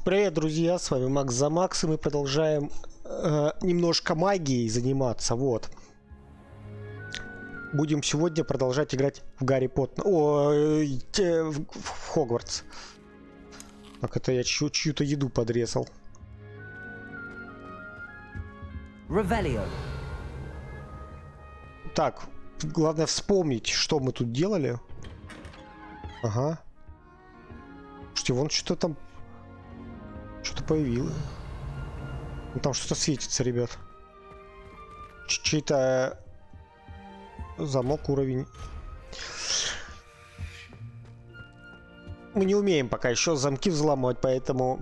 Привет, друзья, с вами Макс Zamax, и мы продолжаем немножко магией заниматься, вот. Будем сегодня продолжать играть в Гарри Поттер, в Хогвартс. Так, это я чью-то еду подрезал. Ревелио. Так, главное вспомнить, что мы тут делали. Ага. Слушайте, вон что-то там... Что-то появилось. Ну, там что-то светится, ребят. Чей-то замок, уровень. Мы не умеем пока еще замки взламывать, поэтому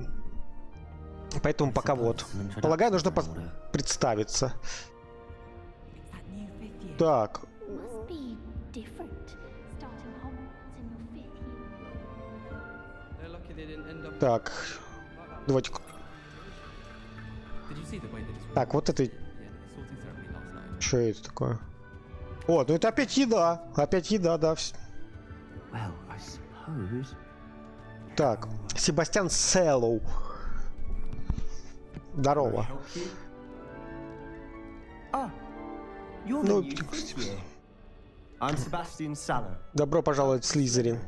пока вот. Полагаю, нужно представиться. Так. Так. Давайте. Так, вот это... Что это такое? О, ну это опять еда. Опять еда, да. Так, Себастьян Селлоу. Здорово. Ну, добро пожаловать в Слизерин.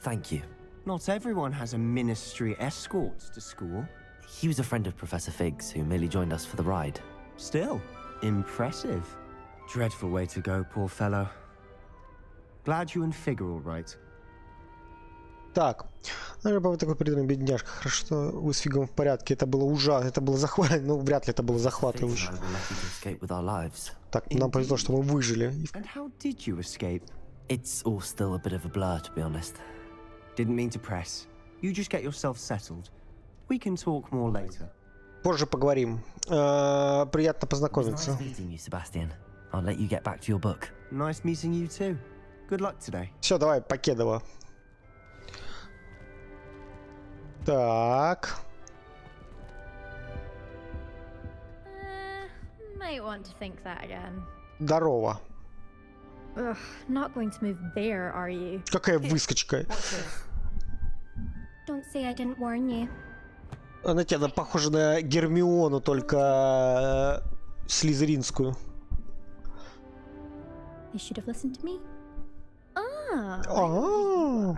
Thank you. Not everyone has a ministry escort to school. He was a friend of Professor Fig's who merely joined us for the ride. Still, impressive. Dreadful way to go, poor fellow. Glad you and Fig are all right. Так, вы такой преданный бедняжка. Хорошо, что вы с Фигом в порядке. Это было ужасно, это было захватывающе. Ну, вряд ли это было захватывающе. Так, нам повезло, что мы выжили. And how did you escape? It's all still a bit of a blur, to be honest. Didn't mean to press. You just get yourself settled. We can talk more later. Позже поговорим. Приятно познакомиться. Nice meeting you, Sebastian. I'll let you get back to your book. Nice meeting you too. Good luck today. Все, давай, Покедова. Так. Might want to think that again. Здорово. Ugh, not going to move there, are you? Какая выскочка. Don't say I didn't warn you. Она тебя похожа на Гермиону, только слизеринскую. You should have listened to me. Ah. Oh.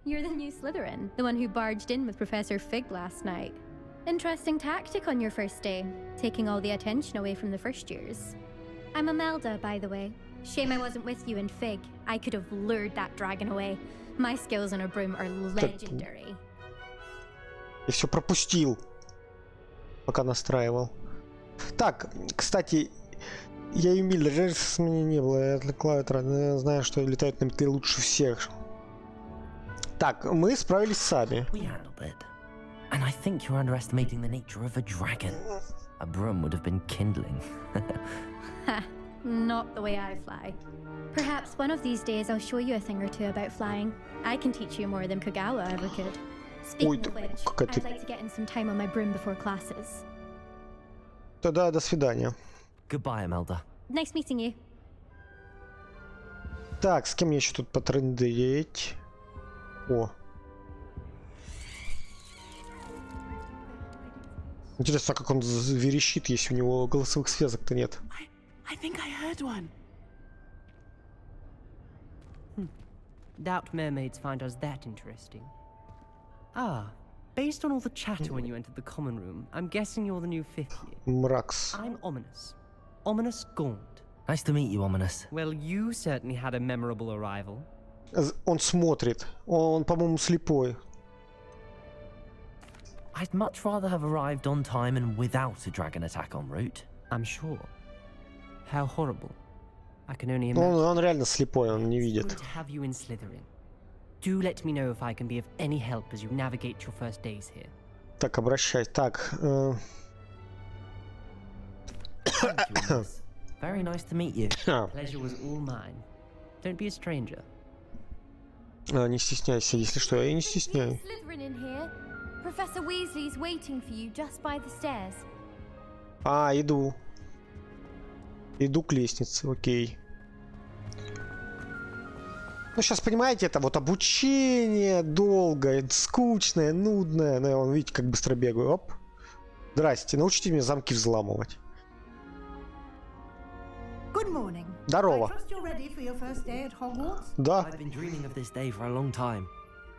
You're the new Slytherin, the one who barged in with Professor Fig last night. Interesting tactic on your first day, taking all the attention away from the first years. I'm Imelda, by the way. Shame I wasn't with you in Fig. I could have lured that dragon away. My skills on a broom are legendary. Я все пропустил, пока настраивал. Так, кстати, я и Миль, жаль, с меня не было. Я отвлекла это, я знаю, что летают на метле лучше всех. Так, мы справились сами. We handled it. And I think you're underestimating the nature of a dragon. A broom would have been kindling. Ha, not the way I fly. Perhaps one of these days I'll show you a thing or two about flying. I can teach you more than Kogawa ever could. Speaking of which, I'd like to get in some time on my broom before classes. Тогда до свидания. Goodbye, Imelda. Nice meeting you. Так, с кем мне еще тут потрындеть? О. Интересно, как он верещит, если у него голосовых связок-то нет. I think I heard one. Doubt mermaids find us that interesting. Ah, based on all the chatter when you entered the common room, I'm guessing you're the new fifth year. Мракс. I'm Ominous. Ominous Gaunt. Nice to meet you, Ominous. Well, you certainly had a memorable arrival. Он смотрит. Он, по-моему, слепой. I'd much rather have arrived on time and without a dragon attack en route. I'm sure. How horrible. I can only imagine. Он реально слепой, он не видит. Good to have you in Slytherin. Do let me know if I can be of any help as you navigate your first days here. Так, обращайся. Так. Thank you, Ominous. Very nice to meet you. Pleasure was all mine. Don't be a stranger. Не стесняйся, если что, я и не стесняюсь. Slytherin in here. Professor Weasley's waiting for you just by the stairs. Иду. Иду к лестнице, окей. Ну, сейчас, понимаете, это вот обучение долгое, скучное, нудное. Ну, вон, видите, как быстро бегаю. Оп. Здрасте, научите меня замки взламывать. Good morning. Здорово. I trust you're ready for your first day at Hogwarts? Да. I've been dreaming of this day for a long time.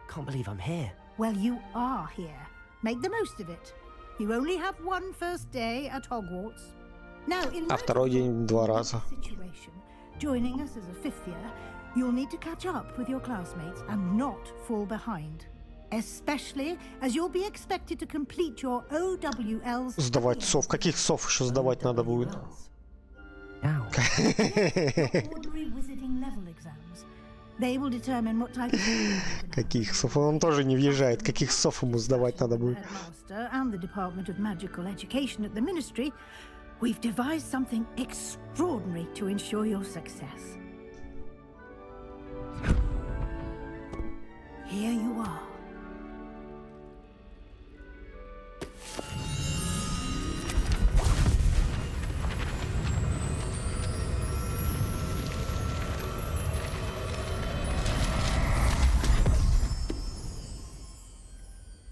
Can't believe I'm here. Well, you are here. Make the most of it. You only have one first day at Hogwarts. Now, in А второй день 2 раза. situation, joining us as a fifth year, you'll need to catch up with your classmates and not fall behind. Especially as you'll be expected to complete your OWLs. Сдавать сов. Каких сов еще сдавать надо будет? Ow. Ordinary wizarding level exams. They will determine what type of Каких сов? Он тоже не въезжает. Каких сов ему сдавать надо будет? Headmaster and the Department of Magical Education at the Ministry, we've devised something extraordinary to ensure your success. Here you are.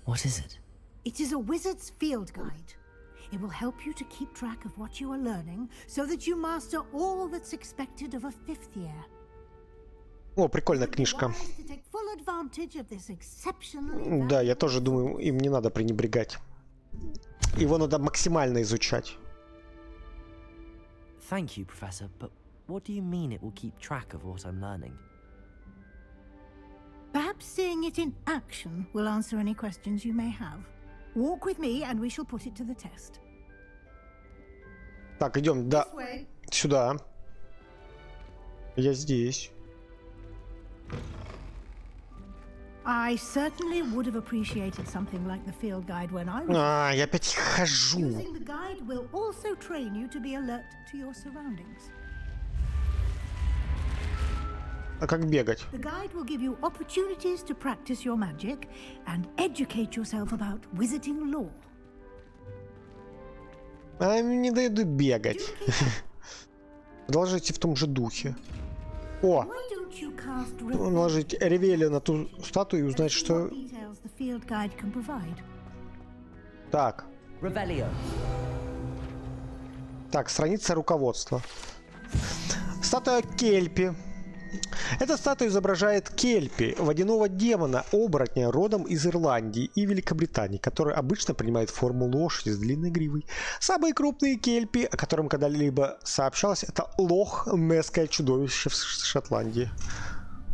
What is it? It is a wizard's field guide. It will help you to keep track of what you are learning so that you master all that's expected of a fifth year. О, прикольная книжка. Wise to take full advantage of this exceptionally Да, я тоже думаю, им не надо пренебрегать. Его надо максимально изучать. Thank you, Professor, but what do you mean it will keep track of what I'm learning? Perhaps seeing it in action will answer any questions you may have. Walk with me and we shall put it to the test. Так, идем, да, This way. сюда. Я здесь. I certainly would have appreciated something like the field guide when I was. А, я опять хожу. Using the guide will also train you to be alert to your surroundings. А как бегать? The guide will give you opportunities to practice your magic and educate yourself about wizarding lore. А мне не дают бегать. Продолжайте в том же духе. О, Why don't you cast наложить ревелия на ту статую и узнать, что... details the field guide can provide? Так, Revelio. так, страница руководства. Статуя Кельпи. Эта статуя изображает Кельпи, водяного демона, оборотня, родом из Ирландии и Великобритании, который обычно принимает форму лошади с длинной гривой. Самые крупные Кельпи, о котором когда-либо сообщалось, это лох-несское чудовище в Шотландии.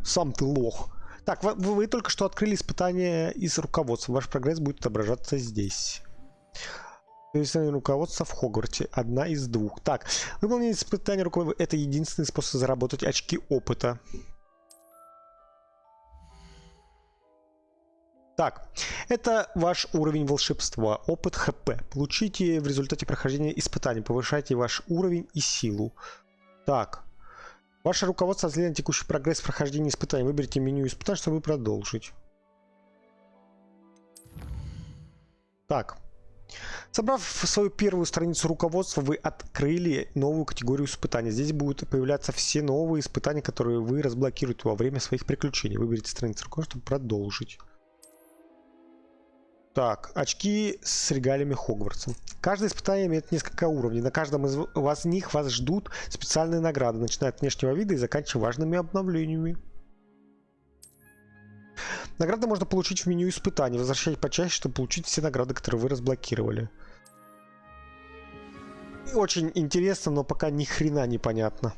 Сам ты лох. Так, вы только что открыли испытание из руководства. Ваш прогресс будет отображаться здесь. Испытание руководства в Хогвартсе. Одна из двух. Так, выполнение испытания руководства — это единственный способ заработать очки опыта. Так, это ваш уровень волшебства. Опыт ХП. Получите в результате прохождения испытаний. Повышайте ваш уровень и силу. Так. Ваше руководство взгляд на текущий прогресс в прохождении испытаний. Выберите меню испытаний, чтобы продолжить. Так. Собрав свою первую страницу руководства, вы открыли новую категорию испытаний. Здесь будут появляться все новые испытания, которые вы разблокируете во время своих приключений. Выберите страницу руководства, чтобы продолжить. Так, очки с регалиями Хогвартса. Каждое испытание имеет несколько уровней. На каждом из них вас ждут специальные награды, начиная от внешнего вида и заканчивая важными обновлениями. Награды можно получить в меню испытаний. Возвращайтесь почаще, чтобы получить все награды, которые вы разблокировали. Очень интересно, но пока ни хрена не понятно.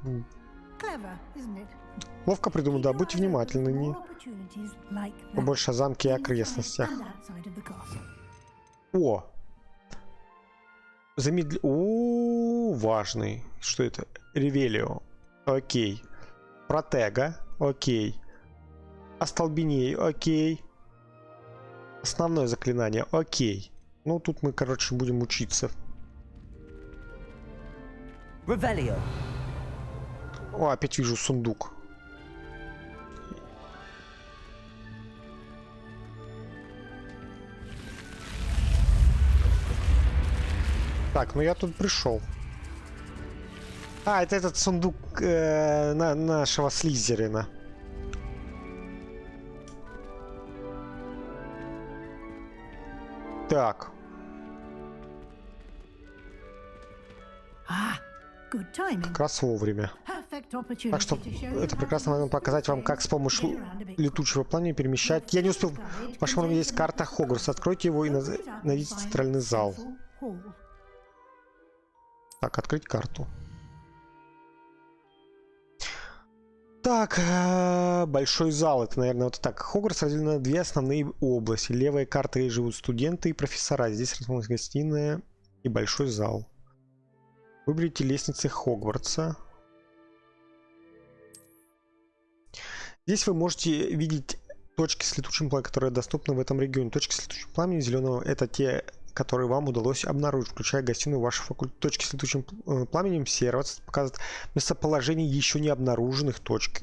Clever, isn't it? Ловко придумано, да, будьте внимательны. Побольше о замке и окрестностях. О! О, важный. Что это? Ревелио. Окей. Протега. Окей. Остолбеней. Окей. Основное заклинание. Окей. Ну, тут мы, короче, будем учиться. Revelio. О, опять вижу сундук. Так, ну я тут пришел. А, это этот сундук. нашего Слизерина. Так. Good timing. Как раз вовремя. Так что это прекрасно можно показать вам, как с помощью летучего пламени перемещать. Я не успел. В вашем доме есть карта Хогвартса. Откройте его и найдите центральный зал. Так, открыть карту. Так, большой зал. Это, наверное, вот так. Хогвартс разделен на две основные области. Левая карта, где живут студенты и профессора. Здесь расположена гостиная и большой зал. Выберите лестницы Хогвартса. Здесь вы можете видеть точки с летучим пламенем, которые доступны в этом регионе. Точки с летучим пламенем зеленого — это те, которые вам удалось обнаружить, включая гостиную вашего факультета. Точки с летучим пламенем серого показывают местоположение еще не обнаруженных точек.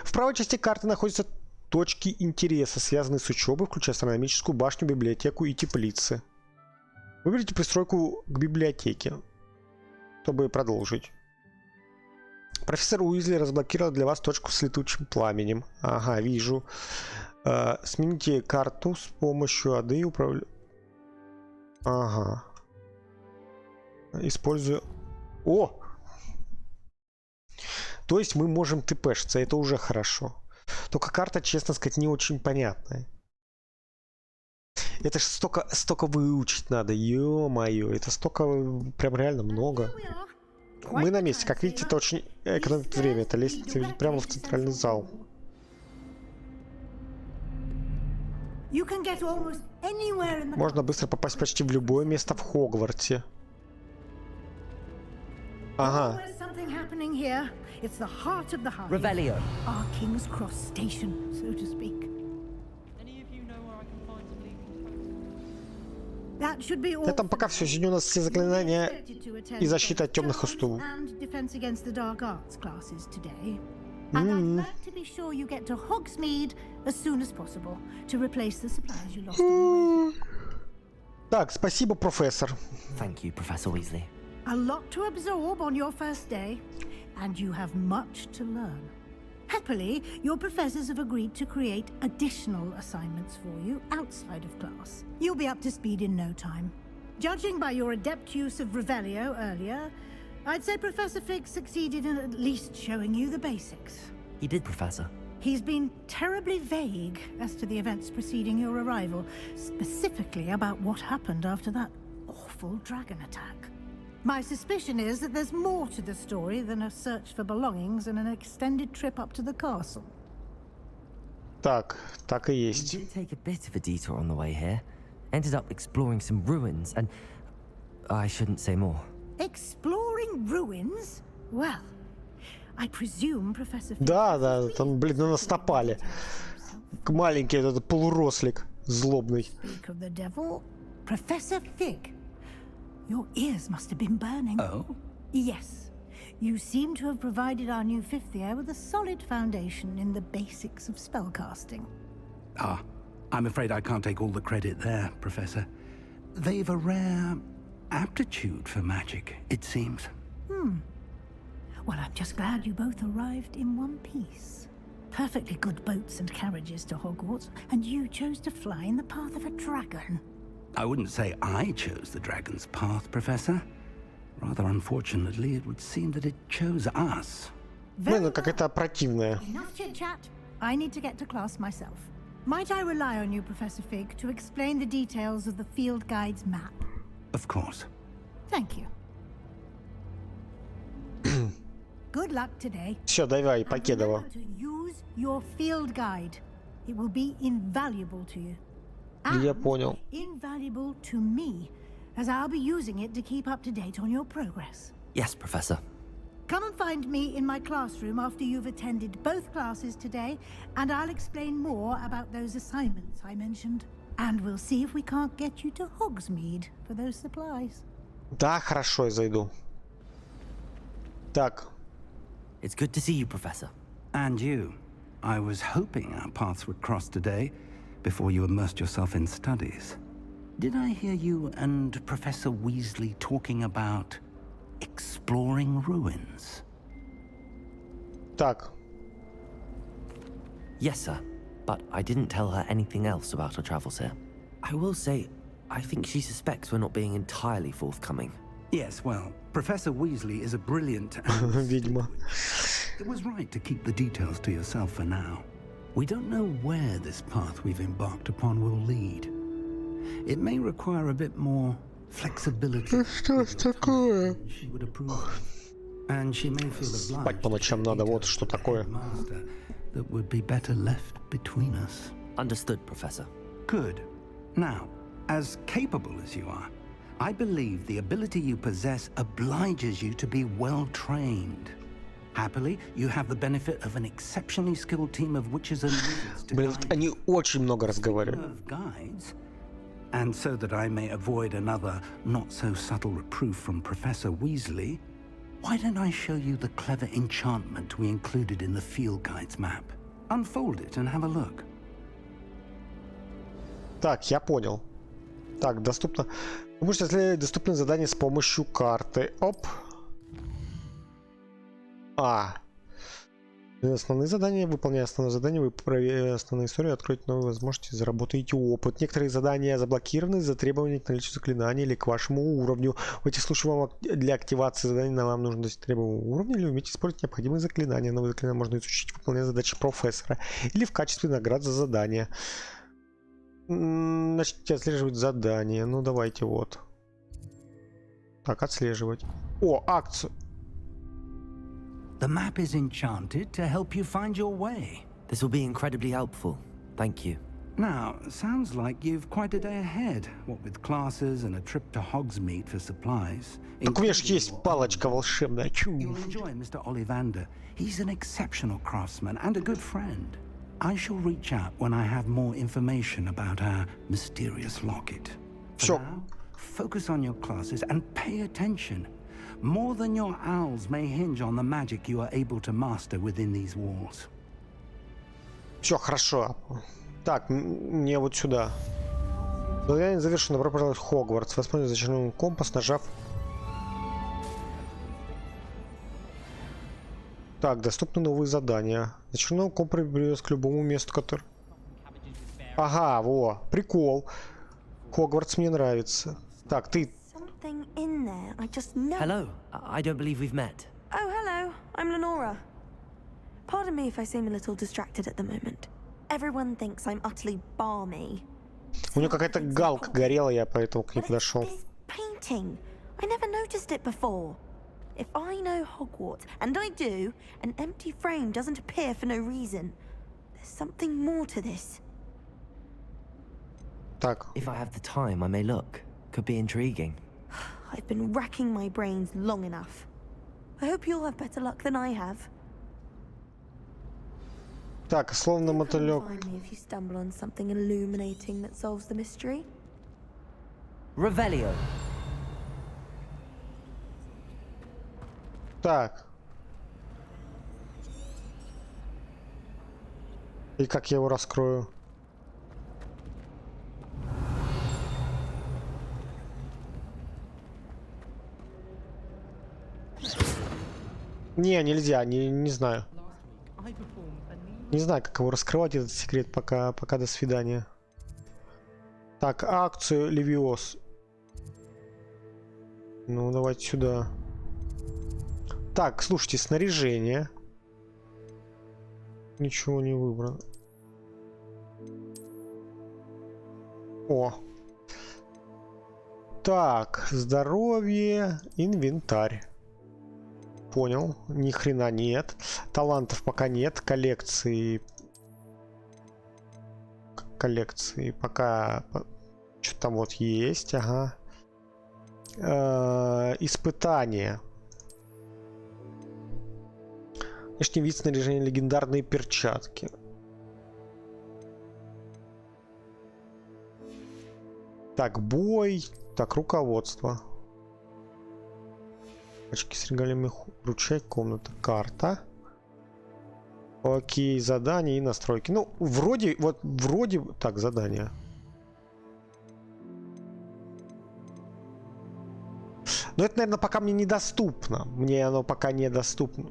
В правой части карты находятся точки интереса, связанные с учебой, включая астрономическую башню, библиотеку и теплицы. Выберите пристройку к библиотеке, чтобы продолжить. Профессор Уизли разблокировал для вас точку с летучим пламенем. Ага, вижу. Смените карту с помощью АД управления. Ага. Используя... О! То есть мы можем тпшиться, это уже хорошо. Только карта, честно сказать, не очень понятная. Это ж столько выучить надо, ё-моё, это столько, прям реально много. Мы на месте, как видите, это очень экономит время. Это лестница ведет прямо в центральный зал. Можно быстро попасть почти в любое место в Хогвартсе. Ага. Revelio. Our King's Cross station, so to speak. Это пока все. Сегодня у нас все заклинания и защита от темных островов. Так, спасибо, профессор. Thank you, Professor Weasley. A lot to absorb on your first day, and you have much to learn. Happily, your professors have agreed to create additional assignments for you outside of class. You'll be up to speed in no time. Judging by your adept use of Revelio earlier, I'd say Professor Fig succeeded in at least showing you the basics. He did, Professor. He's been terribly vague as to the events preceding your arrival, specifically about what happened after that awful dragon attack. My suspicion is that there's more to the story than a search for belongings and an extended trip up to the castle. Так и есть. We did take a bit of a detour on the way here. Ended up exploring some ruins and... I shouldn't say more. Exploring ruins? Well, I presume Professor... Да, там, блин, на нас напали. Маленький этот полурослик, злобный. Speak of the devil, Professor Fig. Your ears must have been burning. Oh? Yes. You seem to have provided our new fifth year with a solid foundation in the basics of spellcasting. Ah, I'm afraid I can't take all the credit there, Professor. They've a rare aptitude for magic, it seems. Well, I'm just glad you both arrived in one piece. Perfectly good boats and carriages to Hogwarts, and you chose to fly in the path of a dragon. I wouldn't say I chose the dragon's path, Professor. Rather unfortunately, it would seem that it chose us. Блин, какая-то противная. Enough chit-chat. I need to get to class myself. Might I rely on you, Professor Fig, to explain the details of the field guide's map? Of course. Thank you. Good luck today. Все, давай, And Покедова. remember to use your field guide. It will be invaluable to you. Я And понял. invaluable to me, as I'll be using it to keep up to date on your progress. Yes, Professor. Come and find me in my classroom after you've attended both classes today, and I'll explain more about those assignments I mentioned. And we'll see if we can't get you to Hogsmeade for those supplies. Да, хорошо, я зайду. Так, It's good to see you, Professor. And you. I was hoping our paths would cross today, before you immersed yourself in studies. Did I hear you and Professor Weasley talking about exploring ruins. Так. Yes, sir. But I didn't tell her anything else about our travels here. I will say, I think she suspects we're not being entirely forthcoming. Yes, well, Professor Weasley is a brilliant Ведьма. It was right to keep the details to yourself for now. We don't know where this path we've embarked upon will lead. It may require a bit more flexibility. Что ж такое? She would approve of. And she may feel Спать по ночам надо, вот что такое. That would be better left between us. Understood, Professor. Good. Now, as capable as you are, I believe the ability you possess obliges you to be well trained. Happily, you have the benefit of an exceptionally skilled team of witches and wizards to Блин, guide они очень много разговаривают. of guides. And so that I may avoid another not-so-subtle reproof from Professor Weasley, why don't I show you the clever enchantment we included in the field guide's map? Unfold it and have a look. Так, я понял. Так, доступно. Вы можете исследовать доступные задания с помощью карты. Оп. Основные задания. Выполняя основное задание, вы проверите основную историю, откроете новые возможности, заработаете опыт. Некоторые задания заблокированы из-за требований к наличию заклинаний или к вашему уровню. В этих случаях вам для активации заданий вам нужно достичь требуемого уровня или уметь использовать необходимые заклинания. Новые заклинания можно изучить, выполняя задачи профессора или в качестве наград за задание. Начните отслеживать задания. Ну давайте вот. Так, отслеживать. О, акцию. The map is enchanted to help you find your way. This will be incredibly helpful. Thank you. Now, sounds like you've quite a day ahead, what with classes and a trip to Hogsmeade for supplies. Так у меня же есть палочка волшебная. Чу. You'll enjoy Mr. Ollivander. He's an exceptional craftsman and a good friend. I shall reach out when I have more information about our mysterious locket. For Sure. now, focus on your classes and pay attention. More than your owls may hinge on the magic you are able to master within these walls. Все хорошо. Так, мне вот сюда. Задание завершено. Добро пожаловать в Хогвартс. Воспользуйтесь зачарованным компас, нажав. Так, доступны новые задания. Зачарованный компас приведет к любому месту, который... Ага, во, прикол. Хогвартс мне нравится. Так, ты... Something in there. I just know. Hello. I don't believe we've met. Oh, hello. I'm Lenora. Pardon me if I seem a little distracted at the moment. Everyone thinks I'm utterly balmy. У нее какая-то галка горела, я поэтому к ней But it's подошел. this painting. I never noticed it before. If I know Hogwarts, and I do, an empty frame doesn't appear for no reason. There's something more to this. Так, If I have the time, I may look. Could be intriguing. I've been racking my brains long enough. I hope you'll have better luck than I have. так, словно Come мотылек. find me if you stumble on something illuminating that solves the mystery. Revelio. Так. И как я его раскрою? Не, нельзя, не знаю. Не знаю, как его раскрывать, этот секрет, пока до свидания. Так, акцию Левиос. Ну, давайте сюда. Так, слушайте, снаряжение. Ничего не выбрано. О. Так, здоровье, инвентарь. Понял, ни хрена нет. Талантов пока нет, коллекции пока что-то там вот есть, ага. Испытания. Внешний вид снаряжения, легендарные перчатки. Так, бой. Так, руководство. Очки с регалиями, ручей, комната, карта. Окей, задания и настройки. Ну, вроде, так, задания. Но это, наверное, пока мне недоступно. Мне оно пока недоступно.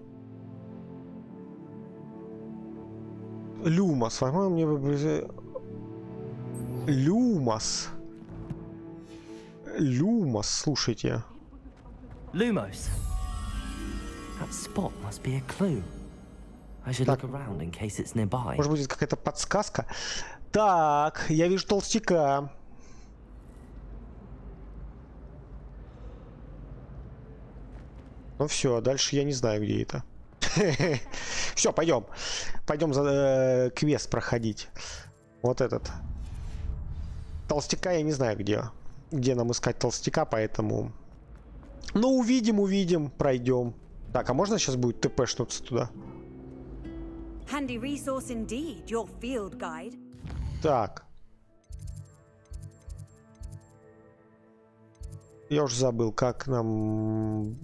Люмос. Возможно, мне... Люмос. Люмос, слушайте. Lumos. That spot must be a clue. I should look around in case it's nearby. Может, будет какая-то подсказка? Так, я вижу толстяка. Ну все, а дальше я не знаю, где это. Все, пойдем. Пойдем за квест проходить. Вот этот. Толстяка я не знаю, где нам искать толстяка, поэтому... Ну, увидим, пройдем. Так, а можно сейчас будет ТП-шнуться туда? Handy resource indeed, your field guide. Так. Я уже забыл, как нам...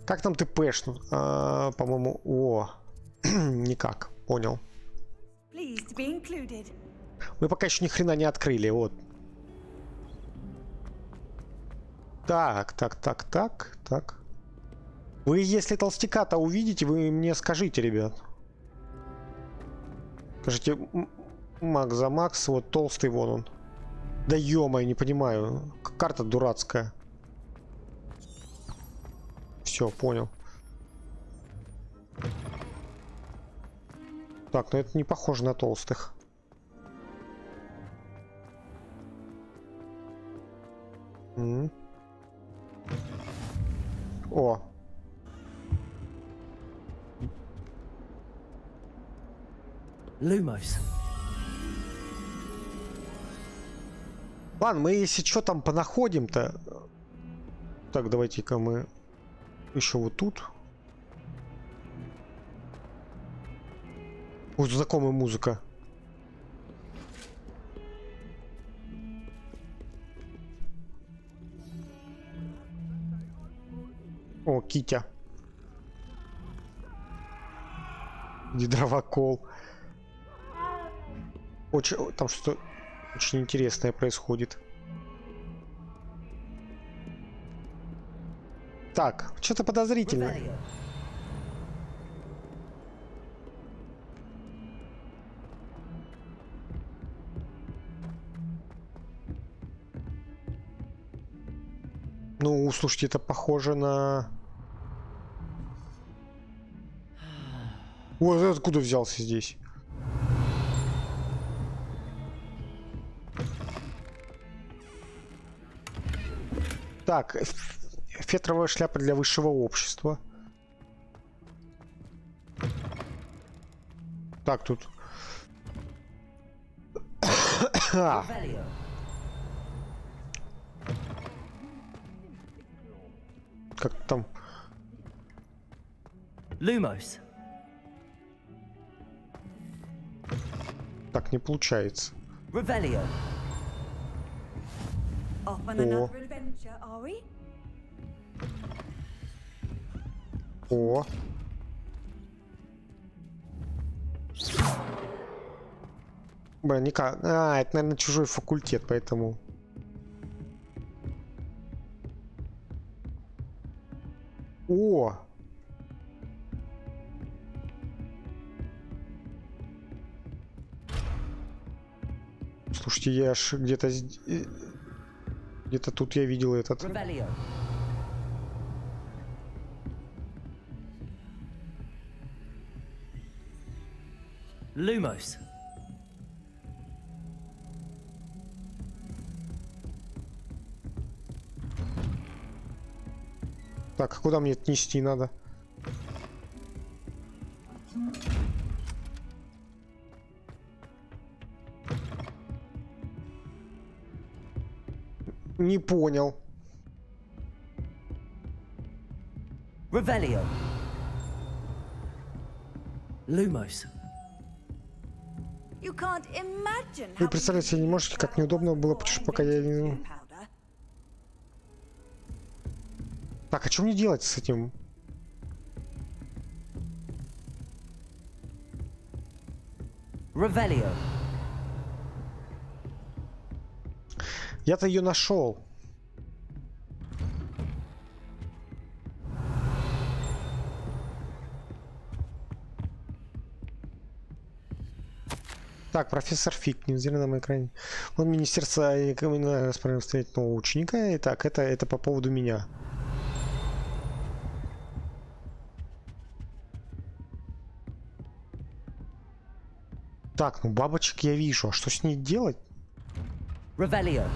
Как нам ТПшну? По-моему, никак. Понял. Pleased to be included. Мы пока еще ни хрена не открыли, вот. Так. Вы, если толстяка-то увидите, вы мне скажите, ребят. Скажите, Zamax, вот толстый вон он. Да ё-моё, не понимаю. Карта дурацкая. Все, понял. Так, ну это не похоже на толстых. О. Lumos. Ладно, мы если что там понаходим-то. Так, давайте-ка мы еще вот тут. Вот знакомая музыка. О, Китя. Гидровокол. Очень, там что-то очень интересное происходит. Так, что-то подозрительно. Ну, слушайте, это похоже на... Ой, откуда взялся здесь? Так, фетровая шляпа для высшего общества. Так, тут... Как там? Lumos. Так не получается. Revelio. Off on another adventure, are we? О. Блин, никак. А, это, наверное, чужой факультет, поэтому... О! Слушайте, я аж где-то... Где-то тут я видел этот... Revelio. Lumos. Так, а куда мне это нести надо? Не понял. Revelio. Lumos. You can't imagine Вы how представляете себе не можете, как неудобно было путешествовать, пока я не... powder. Так, а что мне делать с этим? Revelio. Я-то ее нашел. Так, профессор Фиг, не взяли на экране. Он министерство рекомендует распространять нового ученика. Итак, это по поводу меня. Так, ну бабочек я вижу. А что с ней делать? Revelio.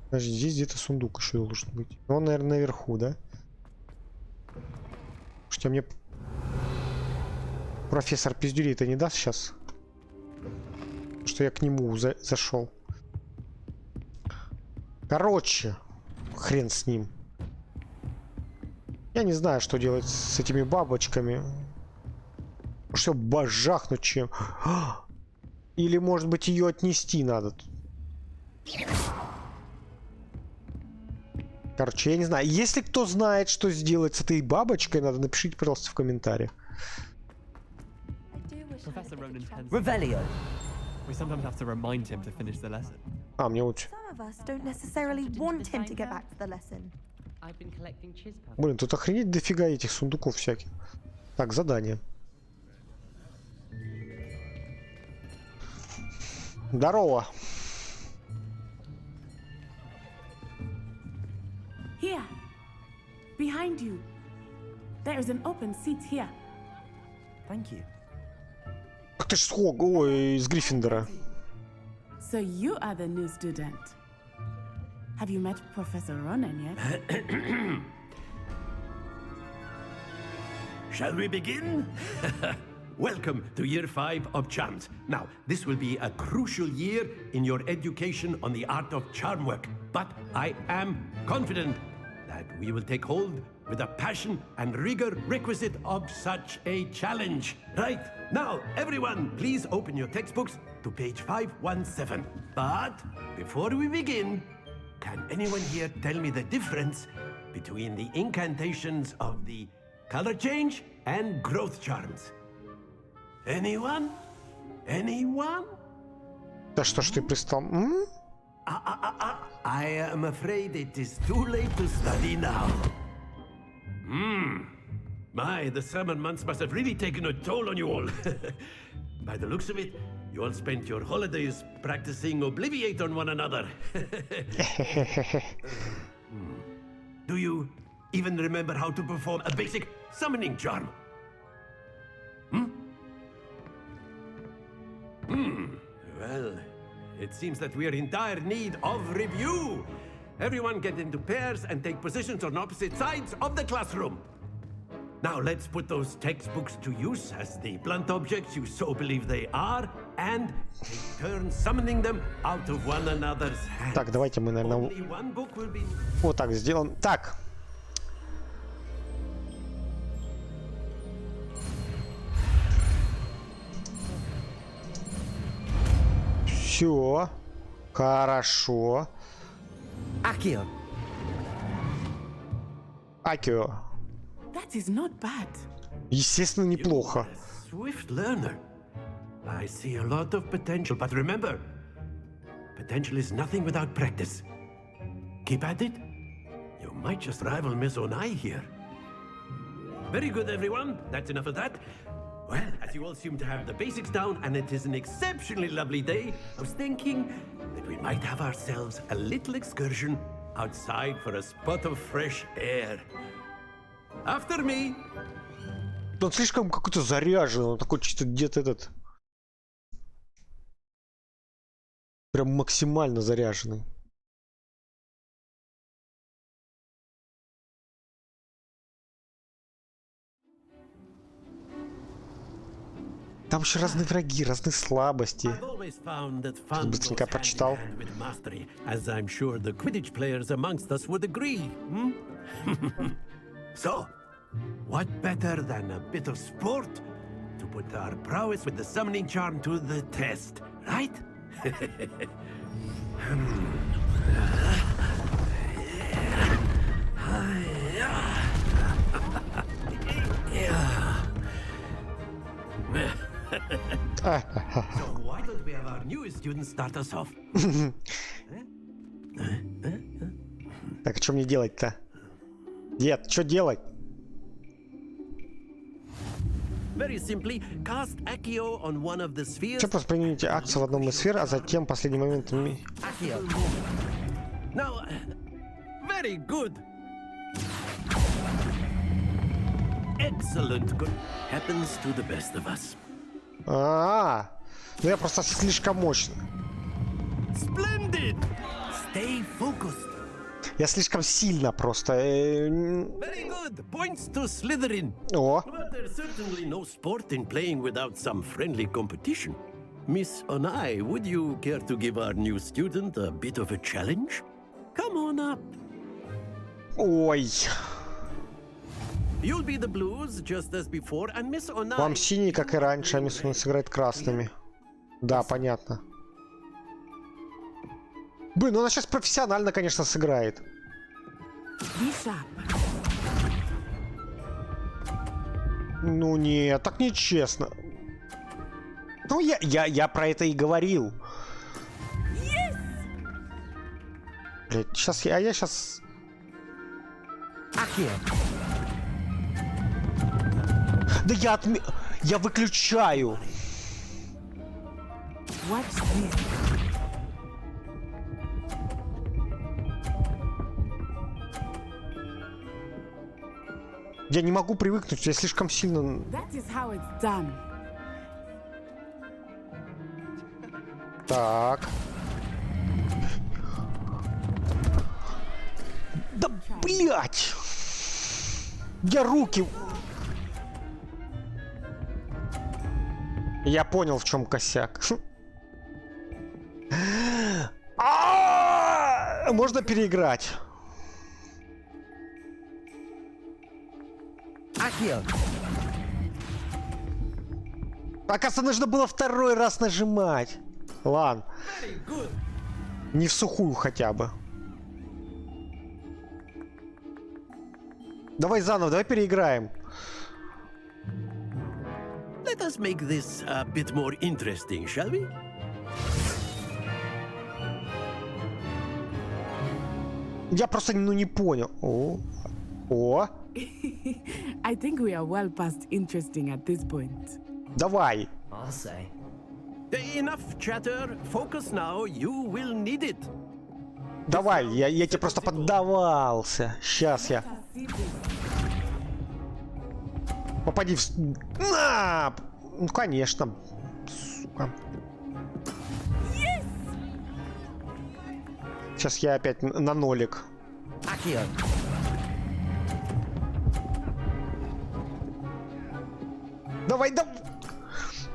Подожди, здесь где-то сундук еще должен быть. Он, наверное, наверху, да? Что мне... Профессор пиздюрей-то не даст сейчас? Что я к нему зашел. Короче, хрен с ним. Я не знаю, что делать с этими бабочками. Что бажахнуть чем? Или, может быть, ее отнести надо? Короче, я не знаю. Если кто знает, что сделать с этой бабочкой, надо напишите, пожалуйста, в комментариях. Revelio. We sometimes have to remind him to finish the lesson. А, мне лучше. Some of us don't necessarily want him to get back to the lesson. I've been collecting chispa. Блин, тут охренеть дофига этих сундуков всяких. Так, задание. Здорово. Here, behind you. There is an open seat here. Thank you. Ах ты ж Хог, ой, из Гриффиндора. So you are the new student. Have you met Professor Ronan yet? Shall we begin? Welcome to Year 5 of Charms. Now, this will be a crucial year in your education on the art of charm work. But I am confident that we will take hold with the passion and rigor requisite of such a challenge. Right, now, everyone, please open your textbooks to page 517. But before we begin, can anyone here tell me the difference between the incantations of the color change and growth charms? Anyone? Anyone? Да что ж ты пристал? I am afraid it is too late to study now. My, the summer months must have really taken a toll on you all. By the looks of it, you all spent your holidays practicing Obliviate on one another. Do you even remember how to perform a basic summoning charm? Well, it seems that we are in dire need of review. Everyone get into pairs and take positions on opposite sides of the classroom. Now let's put those textbooks to use as the blunt objects you so believe they are, and take turns summoning them out of one another's hands. Так, давайте мы, наверное, вот так сделаем. Так. Все. Хорошо. Accio. Акио. That is not bad. Естественно, неплохо. Swift learner. I see a lot of potential, but remember, potential is nothing without practice. Keep at it. You might just rival Miss Onai here. Very good, everyone. That's enough of that. Well, as you all seem to have the basics down, and it is an exceptionally lovely day, I was thinking that we might have ourselves a little excursion outside for a spot of fresh air. After me. Он слишком какой-то заряженный, он такой чисто где-то этот... Прям максимально заряженный. Там еще разные враги, разные слабости. Быстренько прочитал. As I'm sure the Quidditch players amongst us would agree. So, what better than a bit of sport to put our prowess with the summoning charm to the test, right? So why don't we have our newest student start us off? Так, что мне делать-то? Дед, что делать? Very simply, cast Accio on one of the spheres. Все, просто примените акцию в одном из сфер, а затем в последний момент... Accio. Now, very good. Excellent. Good. Happens to the best of us. Ну я просто слишком мощный. Splendid. Stay focused. Я слишком сильно просто. Very good. Points to Slytherin. О. But there's certainly no sport in playing without some friendly competition. Miss Onai, would you care to give our new student a bit of a challenge? Come on up. Ой. You'll be the blues, just as before, and Miss Onai... Вам синий, как и раньше, а мисс Онай сыграет красными. Да, понятно. Блин, ну она сейчас профессионально, конечно, сыграет. Ну нет, так нечестно. Ну я про это и говорил. Блять, сейчас я сейчас... Да я выключаю. Я не могу привыкнуть, я слишком сильно... Так. Да блять! Я руки... Я понял, в чем косяк. Можно переиграть. Оказывается, нужно было второй раз нажимать. Ладно. Не в сухую хотя бы. Давай заново, давай переиграем. Let us make this a bit more interesting, shall we? Я просто не понял. О. I think we are well past interesting at this point. Давай. I'll say. Enough chatter. Focus now. You will need it. Давай, я тебе просто поддавался. Сейчас я. Попади в... На! Ну, конечно. Сука. Сейчас я опять на нолик. Давай, да...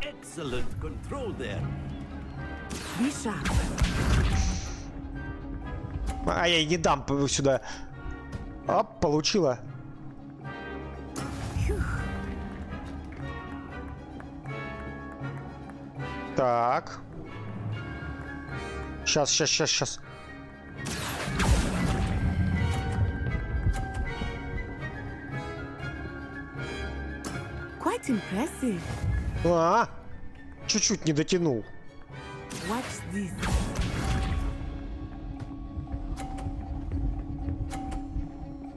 Excellent control there. А я и не дам сюда. Оп, получила. Так. Сейчас. Quite impressive. Чуть-чуть не дотянул. Watch this.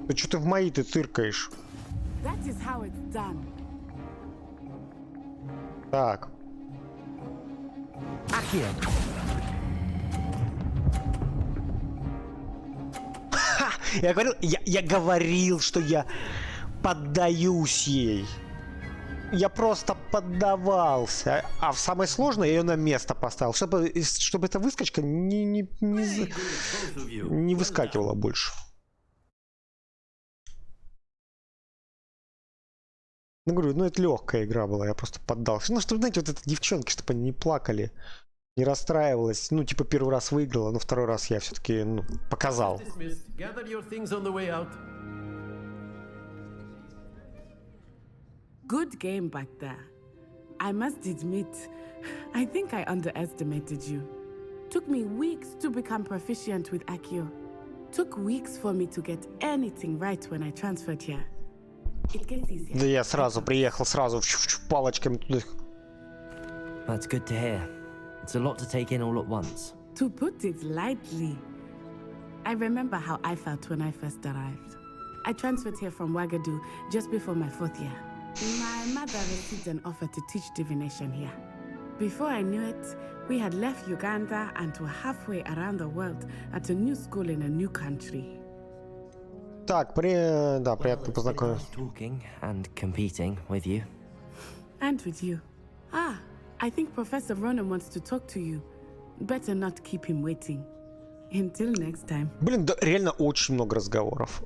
Да что ты в мои ты тыркаешь? That is how it's done. Так. Я говорил, что я поддаюсь ей. Я просто поддавался. А в самое сложное я ее на место поставил, чтобы эта выскочка не выскакивала больше. Ну, говорю, ну это легкая игра была, я просто поддался. Ну, чтобы, знаете, вот это девчонки, чтобы они не плакали, не расстраивалась. Ну, типа, первый раз выиграла, но второй раз я все-таки, показал. Good game back there. I must admit, I think I underestimated you. Took me weeks to become proficient with Accio. Took weeks for me to get anything right when I transferred here. It gets easier. Да я сразу приехал, сразу палочками туда. That's good to hear. It's a lot to take in all at once. To put it lightly, I remember how I felt when I first arrived. I transferred here from Wagadu just before my 4th year. My mother received an offer to teach divination here. Before I knew it, we had left Uganda and were halfway around the world at a new school in a new country. Так, да, приятно познакомиться. Talking and competing with you. And with you. Ah, I think Professor Ronan wants to talk to you. Better not keep him waiting. Until next time. Блин, да, реально очень много разговоров.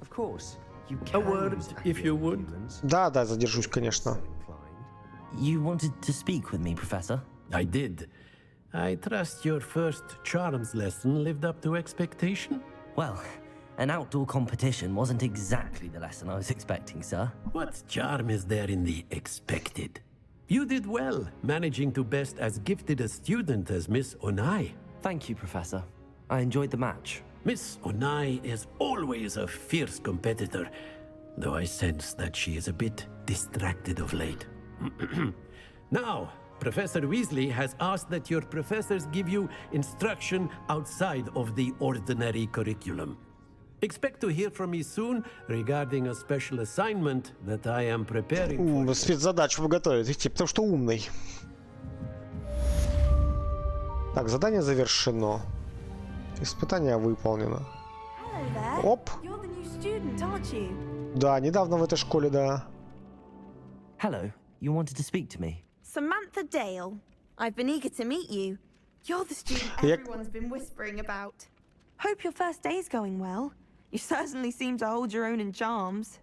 Of course, you A can word, use if you would. Да, да, задержусь, конечно. You wanted to speak with me, Professor? I did. I trust your first charms lesson lived up to expectation? Well, an outdoor competition wasn't exactly the lesson I was expecting, sir. What charm is there in the expected? You did well, managing to best as gifted a student as Miss Onai. Thank you, Professor. I enjoyed the match. Miss Onai is always a fierce competitor, though I sense that she is a bit distracted of late. Now, Professor Weasley has asked that your professors give you instruction outside of the ordinary curriculum. Expect to hear from me soon regarding a special assignment that I am preparing for you. Спецзадачу вы готовите, потому что умный. Так, задание завершено. Испытание выполнено. Hello there. Оп. You're the new student, aren't you? Да, недавно в этой школе, да. Hello, you wanted to speak to me? Samantha Dale. I've been eager to meet you. You're the student everyone's been whispering about. Hope your first day's going well. You certainly seem to hold your own in charms.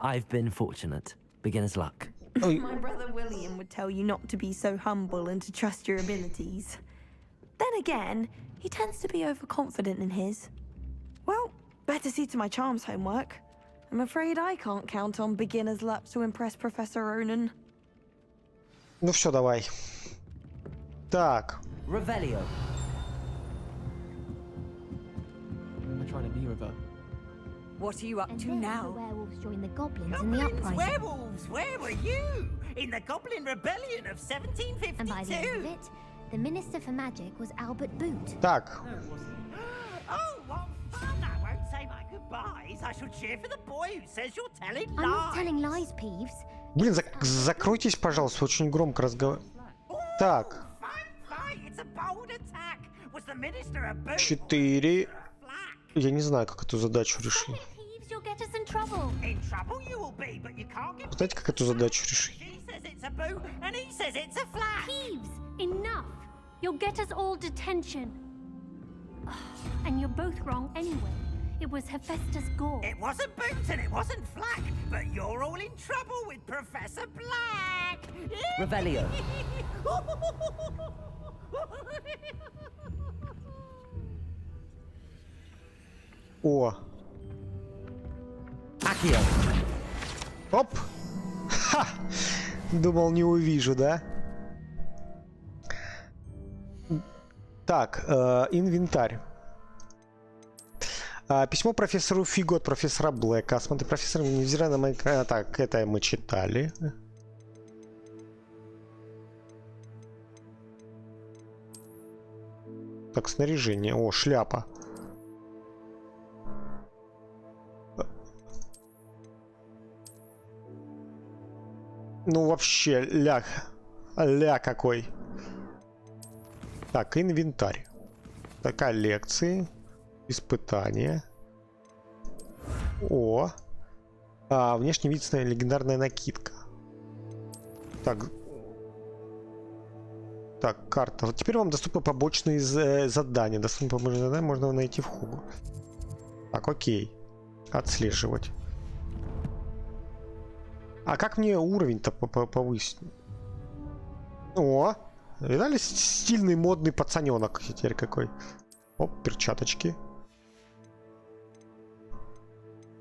I've been fortunate. Beginner's luck. My brother William would tell you not to be so humble and to trust your abilities. Then again, he tends to be overconfident in his. Well, better see to my charms homework. I'm afraid I can't count on beginner's luck to impress Professor Ronan. Ну все, давай. Так. Revelio. I'm trying to Minerva. What are you up to now? Werewolves joined the goblins in the Goblins, uprising. werewolves, where were you? In the Goblin Rebellion of 1752? And by the end of it, the Minister for Magic was Albert Boot. Так. Oh, what fun! I won't say my goodbyes. I shall cheer for the boy who says you're telling lies. I'm not telling lies, Peeves. Блин, закройтесь, пожалуйста, очень громко разговариваю. Так. It's a bold attack. Was the minister a boot? 4. Я не знаю, как эту задачу решить. Peeves, you'll get us in trouble. In trouble you will be, but you can't get. Знаете, как эту задачу решить? She says it's a boot, and he says it's a flat. Peeves, enough. You'll get us all detention. And you're both wrong anyway. It was Hephaestus Gore. It wasn't boot and it wasn't flack, but you're all in trouble with Professor Black. Revelio. О. Accio. Оп. Ха. Думал, не увижу, да? Так, инвентарь. Письмо профессору Фигу от профессора Блэка. Смотри, профессор, невзирая на мои... Так, это мы читали. Так, снаряжение. О, шляпа. Ну, вообще, ля какой. Так, инвентарь. Так, коллекции. Испытания. О. Внешний вид, легендарная накидка. Так. Так, карта. Вот теперь вам доступны побочные задания. Доступны побочные задания можно найти в Хогу. Так, окей. Отслеживать. А как мне уровень-то повысить? О! Видали? Стильный, модный пацаненок теперь какой. Оп, перчаточки.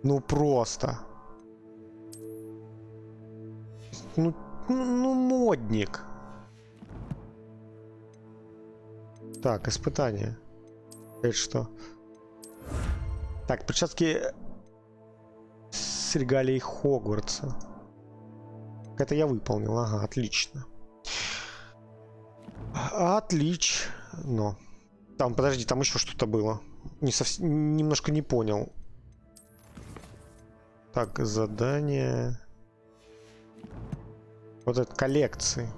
Ну просто. Ну модник. Так, испытание. Это что? Так, перчатки с регалией Хогвартса. Это я выполнил, ага, отлично. Отлично. Там, подожди, там еще что-то было. Немножко не понял. Так, задание. Вот это коллекции.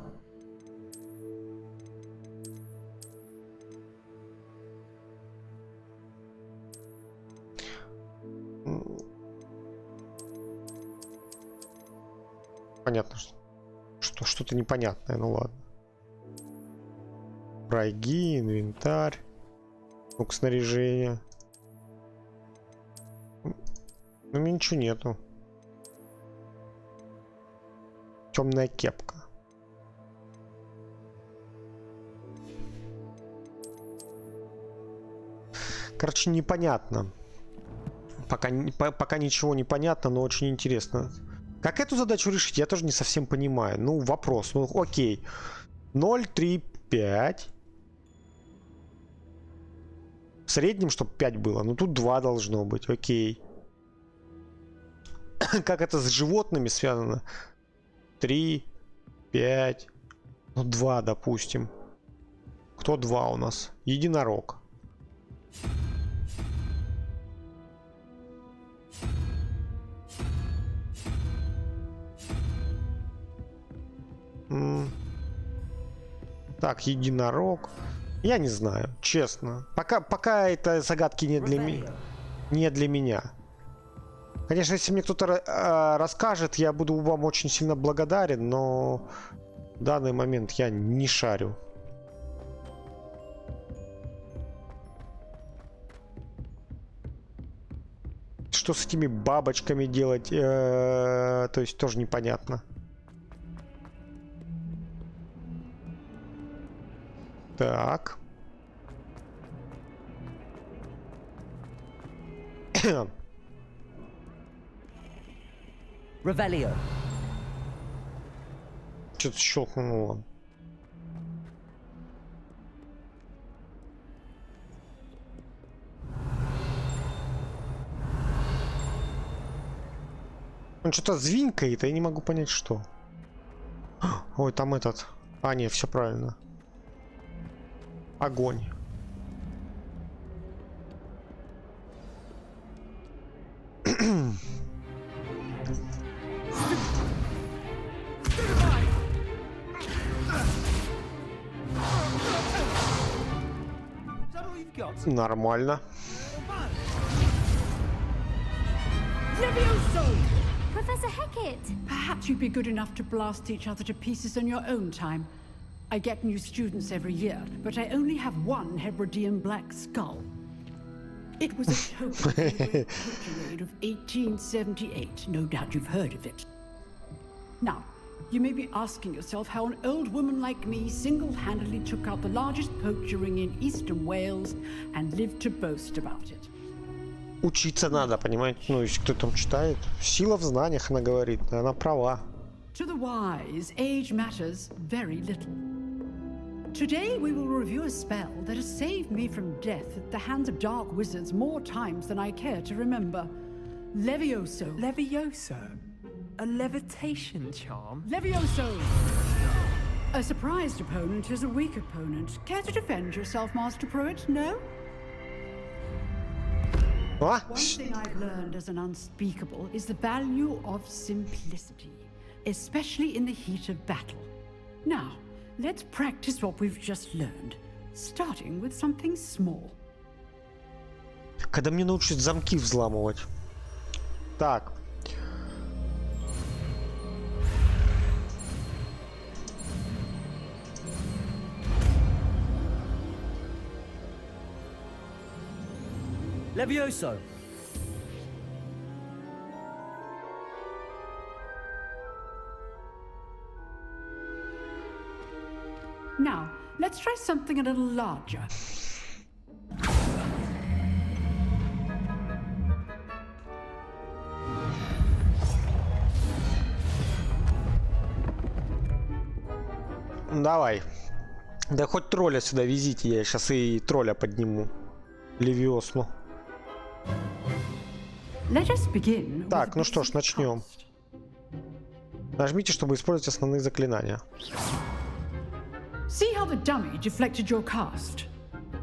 Понятно, что что-то непонятное, ну ладно. Враги, инвентарь. Ну-ка, снаряжение. Ну, ничего нету. Темная кепка. Короче, непонятно. Пока ничего не понятно, но очень интересно. Как эту задачу решить, я тоже не совсем понимаю. Ну, вопрос. Ну, окей. 0, 3, 5. В среднем, чтобы 5 было. Ну, тут 2 должно быть. Окей. Как это с животными связано? 3, 5. Ну, 2, допустим. Кто 2 у нас? Единорог. Так, единорог. Я не знаю, честно. Пока это загадки не для меня. Конечно, если мне кто-то расскажет, я буду вам очень сильно благодарен, но в данный момент я не шарю. Что с этими бабочками делать, то есть тоже непонятно. Так. Revelio. Что-то щелкнуло. Он что-то звенькает, я не могу понять, что. Ой, там этот. А, нет, все правильно. Огонь. Нормально. Professor Hecat! Perhaps you'd be good enough to blast each other to pieces on your own time. I get new students every year, but I only have one Hebridean black skull. It was a total raid of 1878. No doubt you've heard of it. Now, you may be asking yourself how an old woman like me single-handedly took out the largest poacher ring in eastern Wales and lived to boast about it. Учиться надо, понимаете? Ну, если кто там читает. Сила в знаниях, она говорит. Она права. To the wise, age matters very little. Today we will review a spell that has saved me from death at the hands of dark wizards more times than I care to remember. Levioso. Levioso? A levitation charm? Levioso! A surprised opponent is a weak opponent. Care to defend yourself, Master Pruitt? No? What? One thing I've learned as an unspeakable is the value of simplicity, especially in the heat of battle. Now, let's practice what we've just learned, starting with something small. Когда мне научат замки взламывать. Так. Levioso. Now, let's try something a little larger. Давай. Да хоть тролля сюда везите, я сейчас и тролля подниму. Левиосну. Так, ну что ж, начнем. Нажмите, чтобы использовать основные заклинания. See how the dummy deflected your cast.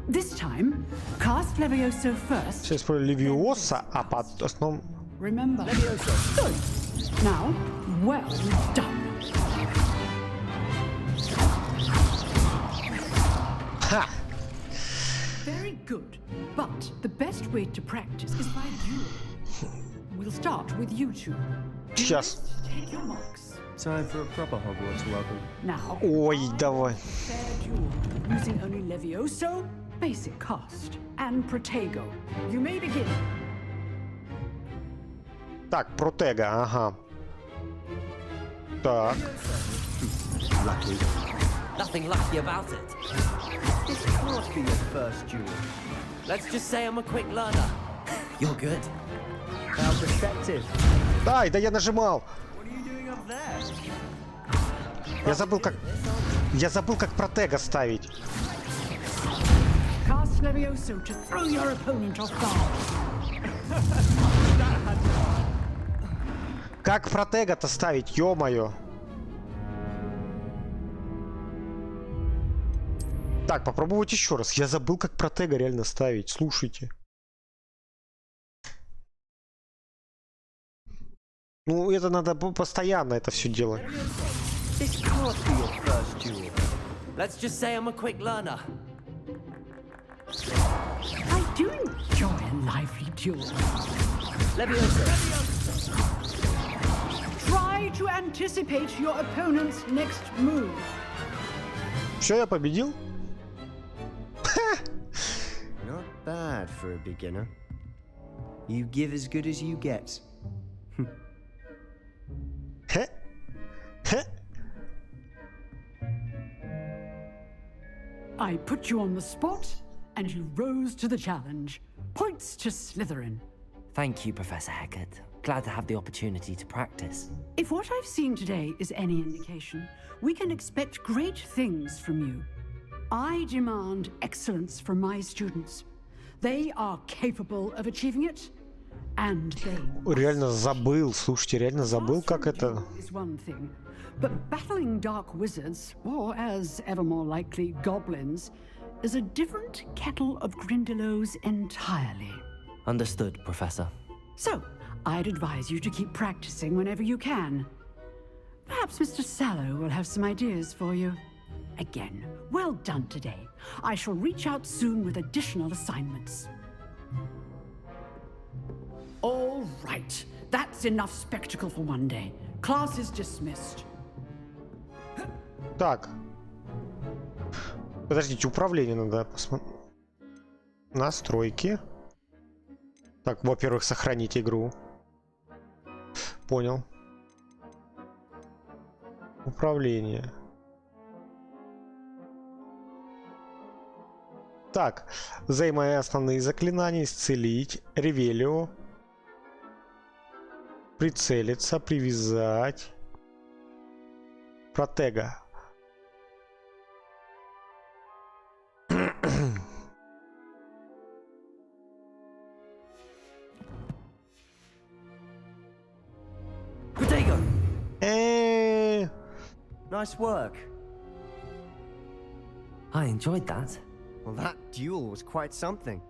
This time, cast Levioso first. Все использовали Левиоса, а под основном... Remember. Good. Now, well done. Ha! Very good. But the best way to practice is by duel. We'll start with you two. Сейчас. Take your marks. Time for a proper Hogwarts welcome. Now. Ой, давай. Fair duel. Using only Levioso, basic cast, and Protego. You may begin. Так, Протега, ага. Так. Lucky. Nothing lucky about it. This can't be your first duel. Let's just say I'm a quick learner. You're good. How perspective. Дай, да я нажимал. What are you doing up there? Я забыл, как Протега ставить. Cast Levioso to throw your opponent off guard. Как Протега-то ставить, ё-моё. Так, попробовать еще раз. Я забыл, как Протега реально ставить. Слушайте. Ну, это надо постоянно это все делать. This can't be your first duel. Let's just say I'm a quick learner. I do enjoy a lively duel. Leviosa. Try to anticipate your opponent's next move. Все, я победил? Not bad for a beginner. You give as good as you get. Хе? Хе? I put you on the spot, and you rose to the challenge. Points to Slytherin. Thank you, Professor Hecat. Glad to have the opportunity to practice. If what I've seen today is any indication, we can expect great things from you. I demand excellence from my students. They are capable of achieving it, and they Реально забыл, слушайте, реально забыл, как это... is one thing, but battling dark wizards, or as ever more likely goblins, is a different kettle of Grindylows entirely. Understood, Professor. So, I'd advise you to keep practicing whenever you can. Perhaps Mr. Sallow will have some ideas for you. Again, well done today. I shall reach out soon with additional assignments. All right, that's enough spectacle for one day. Class is dismissed. Так. Подождите, управление надо посмотреть. Настройки. Так, во-первых, сохранить игру. Понял. Управление. Так, мои основные заклинания: исцелить, ревелио, прицелиться, привязать, протега. Protego! Nice work. I enjoyed that. Well, that duel was quite something.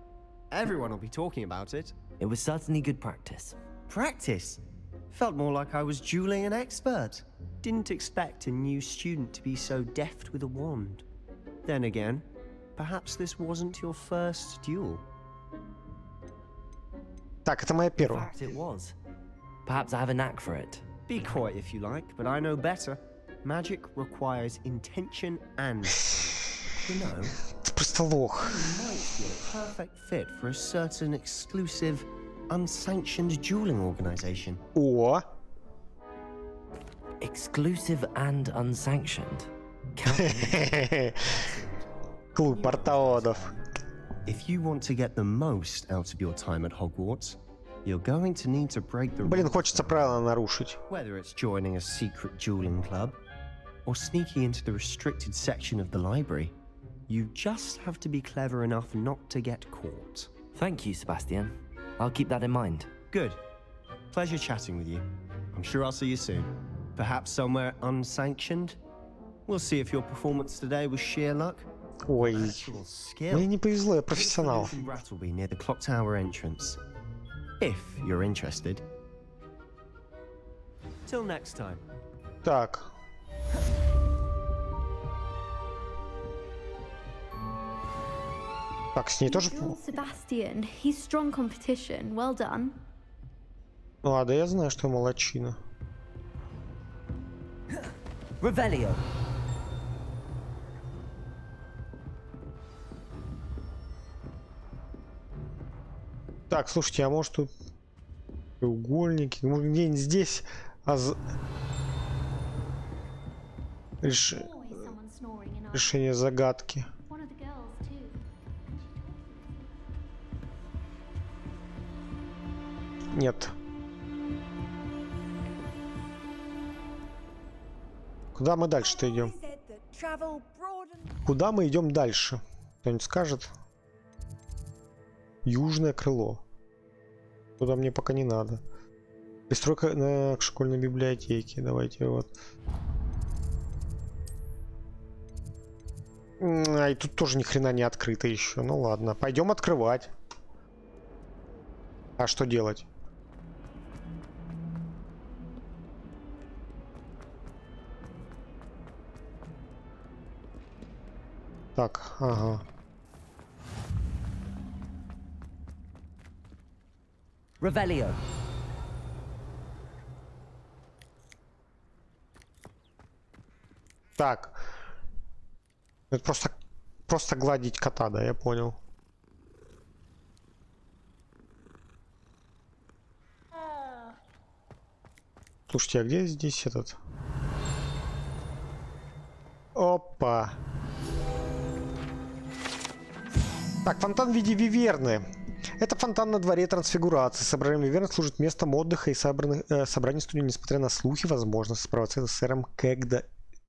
Everyone will be talking about it. It was certainly good practice. Practice? Felt more like I was dueling an expert. Didn't expect a new student to be so deft with a wand. Then again, perhaps this wasn't your first duel. Так, это моя In первая. fact, it was. Perhaps I have a knack for it. Be coy if you like, but I know better. Magic requires intention and... You know, Ты просто лох. you might be a perfect fit for a certain exclusive, unsanctioned dueling organization. О, Exclusive and unsanctioned. клуб ортодов. If you want to get the most out of your time at Hogwarts, you're going to need to break the Блин, rules. хочется правила нарушить. Whether it's joining a secret dueling club or sneaking into the restricted section of the library, you just have to be clever enough not to get caught. Thank you, Sebastian. I'll keep that in mind. Good. Pleasure chatting with you. I'm sure I'll see you soon. Perhaps somewhere unsanctioned? We'll see if your performance today was sheer luck. Ой, Actual skill. мне не повезло, я профессионал. Brattleby near the clock tower entrance. If you're interested, Till next time. Так. Так, с ней тоже... Sebastian, he's strong competition. Well done. А, да я знаю, что я молодчина. Revelio. Так, слушайте, а может тут треугольники? Может где-нибудь здесь? Решение загадки. Нет. Куда мы дальше-то идем? Куда мы идем дальше? Кто-нибудь скажет? Южное крыло. Туда мне пока не надо. Пристройка к школьной библиотеке. Давайте вот. А, и тут тоже ни хрена не открыто еще. Ну ладно, пойдем открывать. А что делать? Так, ага. Revelio. Так. Это просто гладить кота, да, я понял. Слушайте, а где здесь этот? Опа. Так, фонтан в виде виверны. Это фонтан на дворе трансфигурации. Собрание виверн служит местом отдыха и собрания студентов, несмотря на слухи, возможно, спровоцированы сэром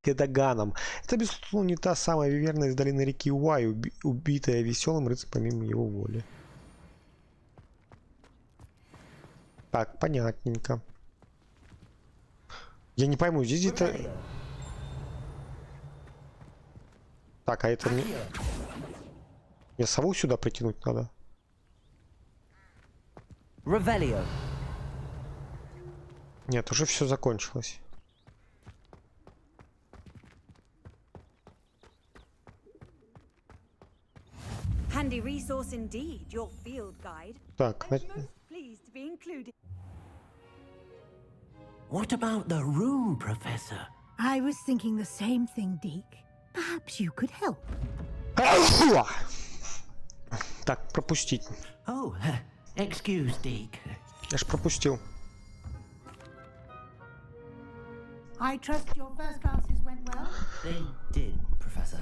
Кедаганом. Это, безусловно, не та самая виверна из долины реки Уай, убитая веселым рыцарем помимо его воли. Так, понятненько. Я не пойму, здесь это... Так, а это... Мне сову сюда притянуть надо. Revelio. Нет, уже все закончилось. Handy resource indeed, your field guide. Так, Pleased to be included. What about the room, Professor? I was thinking the same thing, Deke. Perhaps you could help. Так, пропустить. Oh, excuse, Deke. Я ж пропустил. I trust your first classes went well? They did, Professor.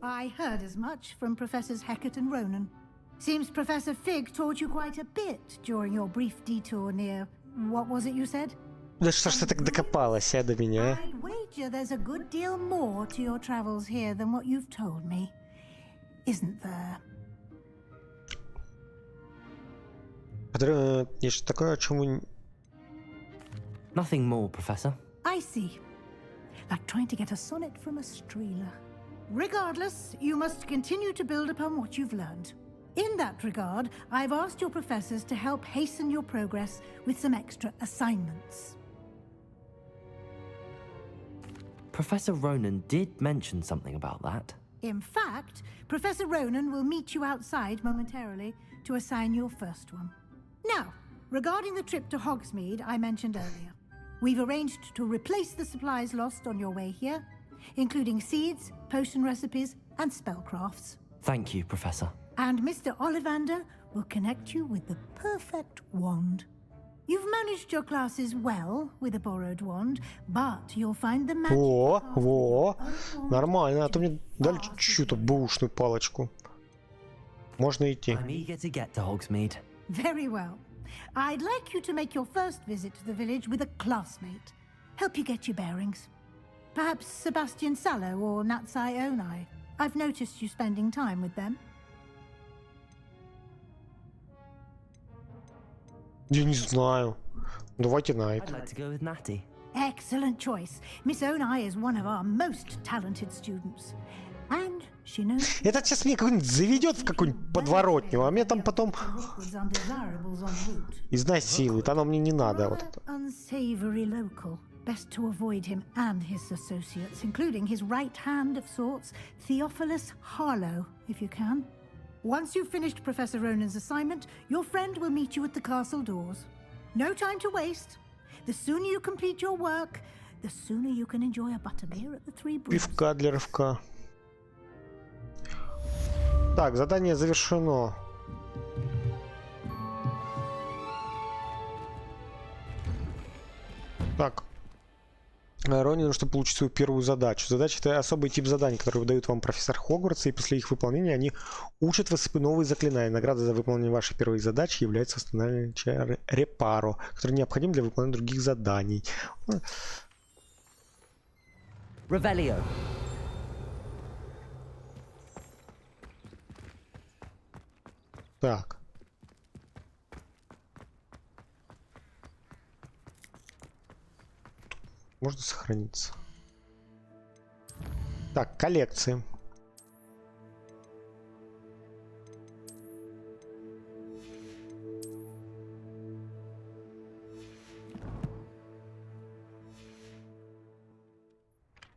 I heard as much from Professors Hecat and Ronan. Seems Professor Fig taught you quite a bit during your brief detour near... What was it you said? Да что ж ты так докопалась, до меня? I'd wager there's a good deal more to your travels here than what you've told me. Isn't there? Есть такое, о чем вы... Nothing more, Professor. I see. Like trying to get a sonnet from a streeler. Regardless, you must continue to build upon what you've learned. In that regard, I've asked your professors to help hasten your progress with some extra assignments. Professor Ronan did mention something about that. In fact, Professor Ronan will meet you outside momentarily to assign your first one. Now, regarding the trip to Hogsmeade I mentioned earlier, we've arranged to replace the supplies lost on your way here, including seeds, potion recipes, and spellcrafts. Thank you, Professor. And Mr. Ollivander will connect you with the perfect wand. You've managed your classes well with a borrowed wand, but you'll find the magic... Во, нормально, а то мне дали чью-то бэушную палочку. Можно идти. I'm eager to get to Hogsmeade. Very well. I'd like you to make your first visit to the village with a classmate. Help you get your bearings. Perhaps Sebastian Sallow or Natsai Onai. I've noticed you spending time with them. Я не знаю. Давайте Найт. I'd like to go with Natty. Excellent choice. Miss Onai is one of our most talented students. And she knows... Этот сейчас мне какой-нибудь заведет в какую-нибудь подворотню, а мне там потом изнасилует. Оно мне не надо. Вот это. Unsavory local. Best to avoid him and his associates, including his right hand of sorts, Theophilus Harlow, if you can. Once you've finished Professor Ronan's assignment, your friend will meet you at the castle doors. No time to waste. The sooner you complete your work, the sooner you can enjoy a butterbeer at the Three Brews. Пивка для рывка. Так, задание завершено. Так. Ронину, чтобы получить свою первую задачу. Задача — это особый тип заданий, которые выдают вам профессор Хогвартса, и после их выполнения они учат вас новые заклинания. Награда за выполнение вашей первой задачи является восстановление чары репаро, который необходим для выполнения других заданий. Revelio. Так. Можно сохраниться. Так, коллекции.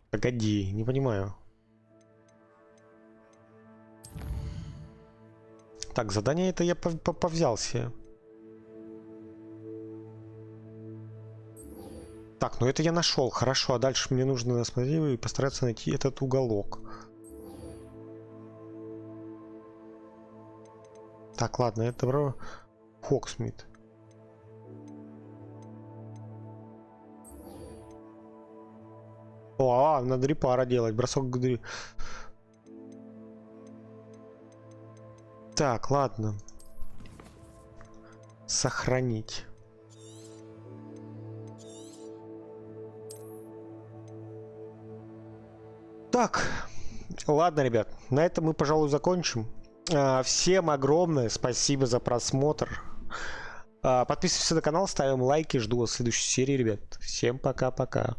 Погоди, не понимаю. Так, задание это я повзял себе. Так, ну это я нашел, хорошо, а дальше мне нужно смотреть и постараться найти этот уголок. Так, ладно, это Хоксмит. О, надо репара делать, бросок к... Так, ладно. Сохранить. Так, ладно, ребят, на этом мы, пожалуй, закончим. Всем огромное спасибо за просмотр. Подписывайтесь на канал, ставим лайки, жду вас в следующей серии, ребят. Всем пока-пока.